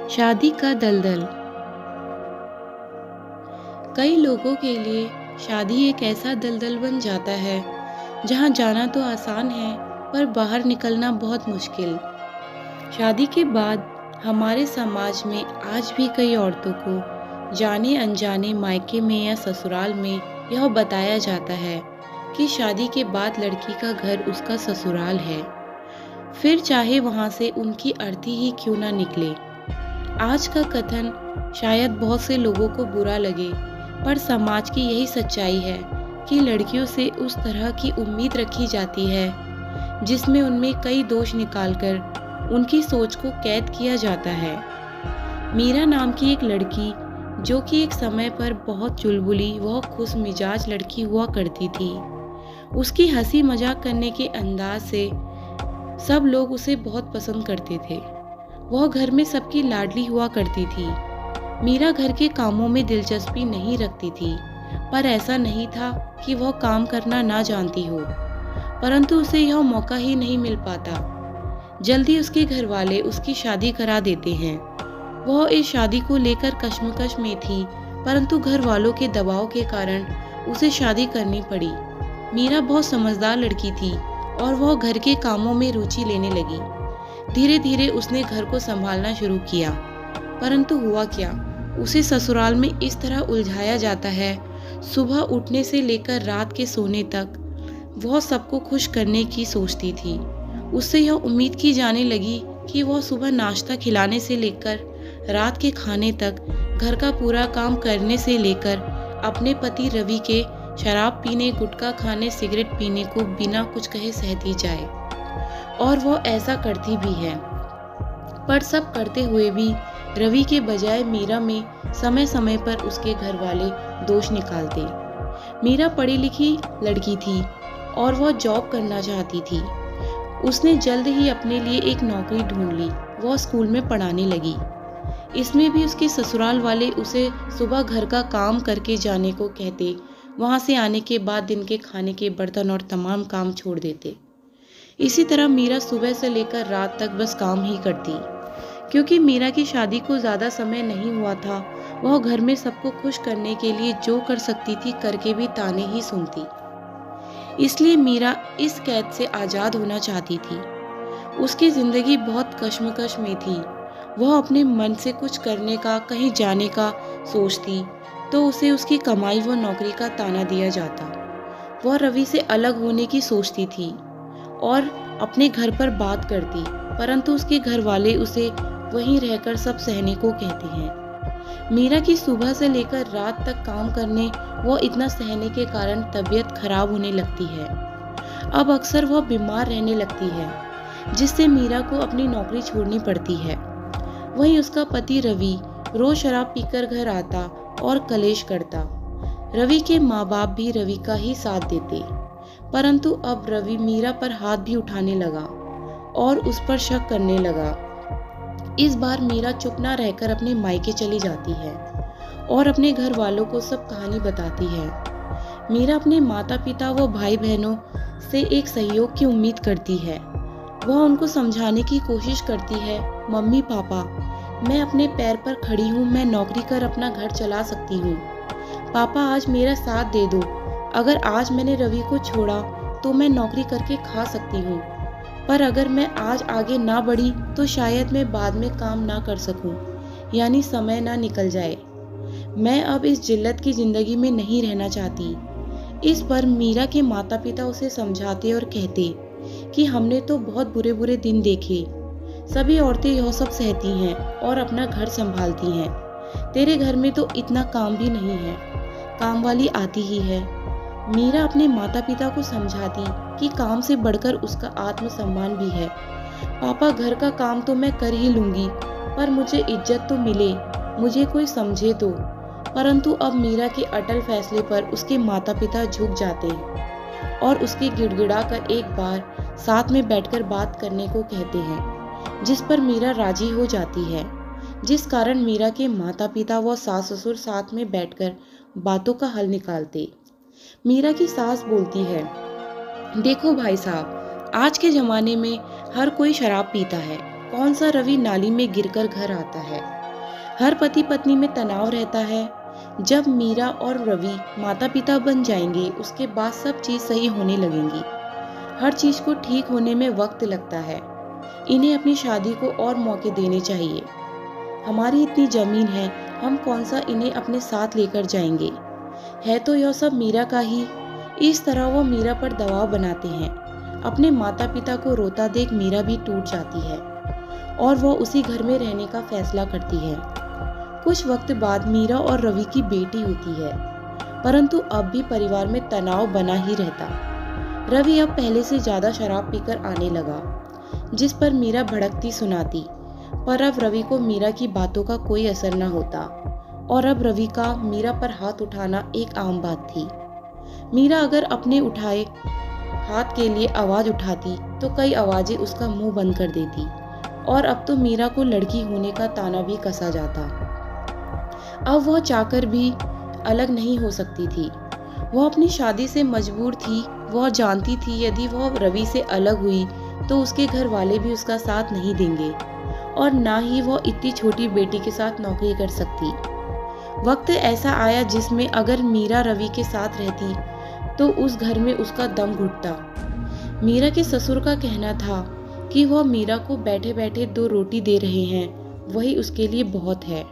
शादी का दलदल। कई लोगों के लिए शादी एक ऐसा दलदल बन जाता है जहां जाना तो आसान है पर बाहर निकलना बहुत मुश्किल। शादी के बाद हमारे समाज में आज भी कई औरतों को जाने अनजाने मायके में या ससुराल में यह बताया जाता है कि शादी के बाद लड़की का घर उसका ससुराल है, फिर चाहे वहां से उनकी अर्थी ही क्यों ना निकले। आज का कथन शायद बहुत से लोगों को बुरा लगे, पर समाज की यही सच्चाई है कि लड़कियों से उस तरह की उम्मीद रखी जाती है जिसमें उनमें कई दोष निकालकर उनकी सोच को कैद किया जाता है। मीरा नाम की एक लड़की, जो कि एक समय पर बहुत चुलबुली व खुश मिजाज लड़की हुआ करती थी, उसकी हंसी मजाक करने के अंदाज से सब लोग उसे बहुत पसंद करते थे। वह घर में सबकी लाडली हुआ करती थी। मीरा घर के कामों में दिलचस्पी नहीं रखती थी, पर ऐसा नहीं था कि वह काम करना ना जानती हो, परंतु उसे यह मौका ही नहीं मिल पाता। जल्दी उसके घर वाले उसकी शादी करा देते हैं। वह इस शादी को लेकर कश्मकश में थी, परंतु घर वालों के दबाव के कारण उसे शादी करनी पड़ी। मीरा बहुत समझदार लड़की थी और वह घर के कामों में रुचि लेने लगी। धीरे धीरे उसने घर को संभालना शुरू किया, परंतु हुआ क्या, उसे ससुराल में इस तरह उलझाया जाता है। सुबह उठने से लेकर रात के सोने तक वह सबको खुश करने की सोचती थी। उससे यह उम्मीद की जाने लगी कि वह सुबह नाश्ता खिलाने से लेकर रात के खाने तक, घर का पूरा काम करने से लेकर अपने पति रवि के शराब पीने, गुटखा खाने, सिगरेट पीने को बिना कुछ कहे सहती जाए। और वह ऐसा करती भी है, पर सब करते हुए भी रवि के बजाय मीरा में समय समय पर उसके घर वाले दोष निकालते। मीरा पढ़ी लिखी लड़की थी और वह जॉब करना चाहती थी। उसने जल्द ही अपने लिए एक नौकरी ढूंढ ली। वह स्कूल में पढ़ाने लगी। इसमें भी उसके ससुराल वाले उसे सुबह घर का काम करके जाने को कहते, वहां से आने के बाद दिन के खाने के बर्तन और तमाम काम छोड़ देते। इसी तरह मीरा सुबह से लेकर रात तक बस काम ही करती। क्योंकि मीरा की शादी को ज़्यादा समय नहीं हुआ था, वह घर में सबको खुश करने के लिए जो कर सकती थी करके भी ताने ही सुनती। इसलिए मीरा इस कैद से आज़ाद होना चाहती थी। उसकी ज़िंदगी बहुत कश्मकश में थी। वह अपने मन से कुछ करने का, कहीं जाने का सोचती तो उसे उसकी कमाई व नौकरी का ताना दिया जाता। वह रवि से अलग होने की सोचती थी और अपने घर पर बात करती, परंतु उसके घर वाले उसे वहीं रहकर सब सहने को कहते हैं। मीरा की सुबह से लेकर रात तक काम करने व इतना सहने के कारण तबीयत खराब होने लगती है। अब अक्सर वह बीमार रहने लगती है, जिससे मीरा को अपनी नौकरी छोड़नी पड़ती है। वहीं उसका पति रवि रोज शराब पीकर घर आता और कलेश करता। रवि के माँ बाप भी रवि का ही साथ देते, परंतु अब रवि मीरा पर हाथ भी उठाने लगा और उस पर शक करने लगा। इस बार मीरा चुप ना रहकर अपने मायके चली जाती है और अपने घर वालों को सब कहानी बताती है। मीरा अपने माता पिता व भाई बहनों से एक सहयोग की उम्मीद करती है। वह उनको समझाने की कोशिश करती है, मम्मी पापा, मैं अपने पैर पर खड़ी हूँ, मैं नौकरी कर अपना घर चला सकती हूँ। पापा आज मेरा साथ दे दो। अगर आज मैंने रवि को छोड़ा तो मैं नौकरी करके खा सकती हूँ, पर अगर मैं आज आगे ना बढ़ी तो शायद मैं बाद में काम ना कर सकूँ, यानी समय ना निकल जाए। मैं अब इस जिल्लत की जिंदगी में नहीं रहना चाहती। इस पर मीरा के माता पिता उसे समझाते और कहते कि हमने तो बहुत बुरे बुरे दिन देखे। सभी औरतें यह सब सहती हैं और अपना घर संभालती हैं। तेरे घर में तो इतना काम भी नहीं है, काम वाली आती ही है। मीरा अपने माता पिता को समझाती कि काम से बढ़कर उसका आत्मसम्मान भी है। पापा घर का काम तो मैं कर ही लूंगी, पर मुझे इज्जत तो मिले, मुझे कोई समझे तो। परंतु अब मीरा के अटल फैसले पर उसके माता पिता झुक जाते हैं और उसके गिड़गिड़ा कर एक बार साथ में बैठकर बात करने को कहते हैं, जिस पर मीरा राजी हो जाती है। जिस कारण मीरा के माता पिता व सास ससुर साथ में बैठकर बातों का हल निकालते। मीरा की सास बोलती है, देखो भाई साहब, आज के जमाने में हर कोई शराब पीता है। कौन सा रवि नाली में गिरकर घर आता है। हर पति पत्नी में तनाव रहता है। जब मीरा और रवि माता पिता बन जाएंगे उसके बाद सब चीज़ सही होने लगेंगी। हर चीज़ को ठीक होने में वक्त लगता है। इन्हें अपनी शादी को और मौके देने चाहिए। हमारी इतनी ज़मीन है, हम कौन सा इन्हें अपने साथ लेकर जाएंगे। है तो यह सब मीरा का ही। इस तरह वो मीरा पर दबाव बनाते हैं। अपने माता पिता को रोता देख मीरा भी टूट जाती है और वह उसी घर में रहने का फैसला करती है। कुछ वक्त बाद मीरा और रवि की बेटी होती है, परंतु अब भी परिवार में तनाव बना ही रहता। रवि अब पहले से ज़्यादा शराब पीकर आने लगा, जिस पर मीरा भड़कती सुनाती। पर अब रवि को मीरा की बातों का कोई असर न होता और अब रवि का मीरा पर हाथ उठाना एक आम बात थी। मीरा अगर अपने उठाए हाथ के लिए आवाज़ उठाती तो कई आवाज़ें उसका मुंह बंद कर देती और अब तो मीरा को लड़की होने का ताना भी कसा जाता। अब वह चाहकर भी अलग नहीं हो सकती थी। वह अपनी शादी से मजबूर थी। वह जानती थी यदि वह रवि से अलग हुई तो उसके घर वाले भी उसका साथ नहीं देंगे और ना ही वह इतनी छोटी बेटी के साथ नौकरी कर सकती। वक्त ऐसा आया जिसमें अगर मीरा रवि के साथ रहती तो उस घर में उसका दम घुटता। मीरा के ससुर का कहना था कि वह मीरा को बैठे बैठे 2 रोटी दे रहे हैं, वही उसके लिए बहुत है।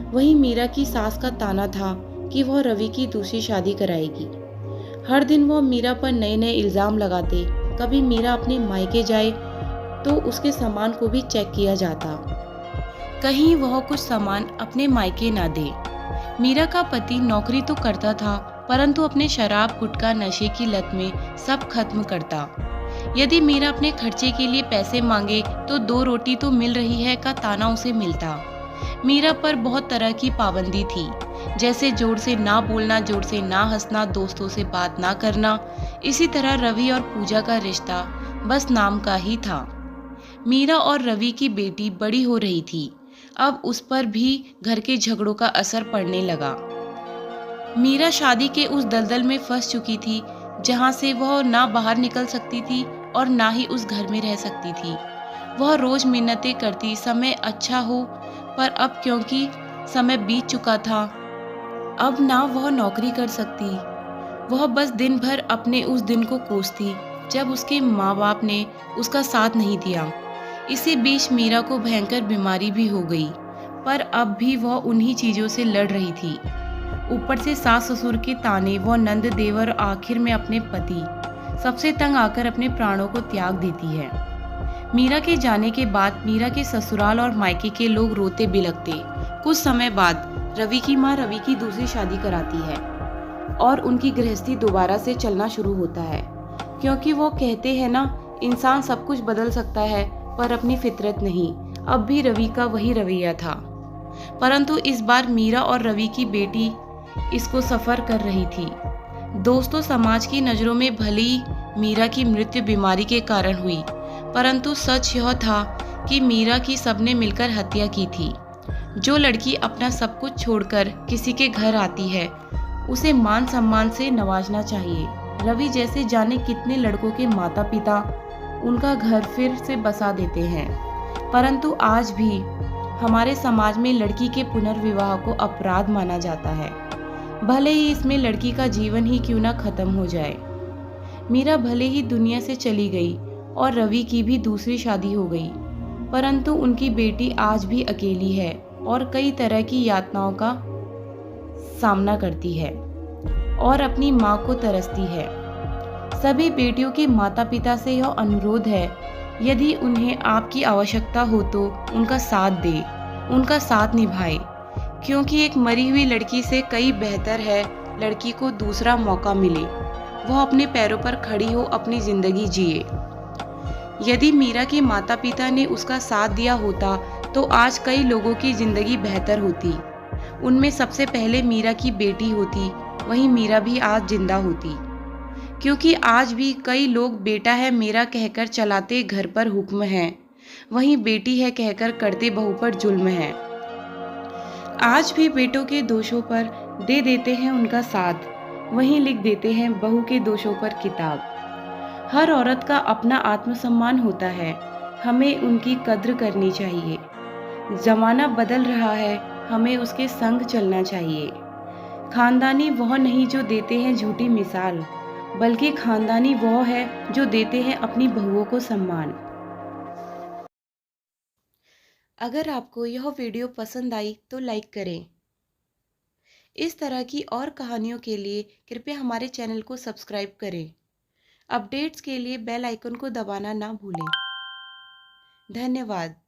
वहीं मीरा की सास का ताना था कि वह रवि की दूसरी शादी कराएगी। हर दिन वह मीरा पर नए नए इल्ज़ाम लगाते। कभी मीरा अपने मायके जाए तो उसके सामान को भी चेक किया जाता, कहीं वह कुछ सामान अपने मायके ना दे। मीरा का पति नौकरी तो करता था, परंतु अपने शराब गुटखा नशे की लत में सब खत्म करता। यदि मीरा अपने खर्चे के लिए पैसे मांगे तो 2 रोटी तो मिल रही है का ताना उसे मिलता। मीरा पर बहुत तरह की पाबंदी थी, जैसे जोर से ना बोलना, जोर से ना हंसना, दोस्तों से बात ना करना। इसी तरह रवि और पूजा का रिश्ता बस नाम का ही था। मीरा और रवि की बेटी बड़ी हो रही थी। अब उस पर भी घर के झगड़ों का असर पड़ने लगा। मीरा शादी के उस दलदल में फंस चुकी थी जहां से वह ना बाहर निकल सकती थी और ना ही उस घर में रह सकती थी। वह रोज मिन्नतें करती समय अच्छा हो, पर अब क्योंकि समय बीत चुका था, अब ना वह नौकरी कर सकती। वह बस दिन भर अपने उस दिन को कोसती जब उसके माँ बाप ने उसका साथ नहीं दिया। इसी बीच मीरा को भयंकर बीमारी भी हो गई, पर अब भी वह उन्हीं चीज़ों से लड़ रही थी। ऊपर से सास ससुर के ताने, वह नंद देवर, आखिर में अपने पति, सबसे तंग आकर अपने प्राणों को त्याग देती है। मीरा के जाने के बाद मीरा के ससुराल और मायके के लोग रोते बिलखते। कुछ समय बाद रवि की माँ रवि की दूसरी शादी कराती है और उनकी गृहस्थी दोबारा से चलना शुरू होता है, क्योंकि वो कहते हैं ना, इंसान सब कुछ बदल सकता है पर अपनी फितरत नहीं। अब भी रवि का वही रवैया था, परंतु इस बार मीरा और रवि की बेटी इसको सफ़र कर रही थी। दोस्तों, समाज की नज़रों में भले ही मीरा की मृत्यु बीमारी के कारण हुई, परंतु सच यह था कि मीरा की सबने मिलकर हत्या की थी। जो लड़की अपना सब कुछ छोड़कर किसी के घर आती है उसे मान सम्मान से नवाजना चाहिए। रवि जैसे जाने कितने लड़कों के माता पिता उनका घर फिर से बसा देते हैं, परंतु आज भी हमारे समाज में लड़की के पुनर्विवाह को अपराध माना जाता है, भले ही इसमें लड़की का जीवन ही क्यों ना खत्म हो जाए। मीरा भले ही दुनिया से चली गई और रवि की भी दूसरी शादी हो गई, परंतु उनकी बेटी आज भी अकेली है और कई तरह की यातनाओं का सामना करती है और अपनी माँ को तरसती है। सभी बेटियों के माता पिता से यह अनुरोध है, यदि उन्हें आपकी आवश्यकता हो तो उनका साथ दे, उनका साथ निभाए, क्योंकि एक मरी हुई लड़की से कई बेहतर है लड़की को दूसरा मौका मिले, वह अपने पैरों पर खड़ी हो, अपनी जिंदगी जिए। यदि मीरा के माता पिता ने उसका साथ दिया होता तो आज कई लोगों की जिंदगी बेहतर होती। उनमें सबसे पहले मीरा की बेटी होती, वहीं मीरा भी आज जिंदा होती, क्योंकि आज भी कई लोग बेटा है मेरा कहकर चलाते घर पर हुक्म है, वहीं बेटी है कहकर करते बहू पर जुल्म है। आज भी बेटों के दोषों पर दे देते हैं उनका साथ, वहीं लिख देते हैं बहू के दोषों पर किताब। हर औरत का अपना आत्मसम्मान होता है, हमें उनकी कद्र करनी चाहिए। ज़माना बदल रहा है, हमें उसके संग चलना चाहिए। खानदानी वह नहीं जो देते हैं झूठी मिसाल, बल्कि खानदानी वह है जो देते हैं अपनी बहुओं को सम्मान। अगर आपको यह वीडियो पसंद आई तो लाइक करें। इस तरह की और कहानियों के लिए कृपया हमारे चैनल को सब्सक्राइब करें। अपडेट्स के लिए बेल आइकन को दबाना ना भूलें। धन्यवाद।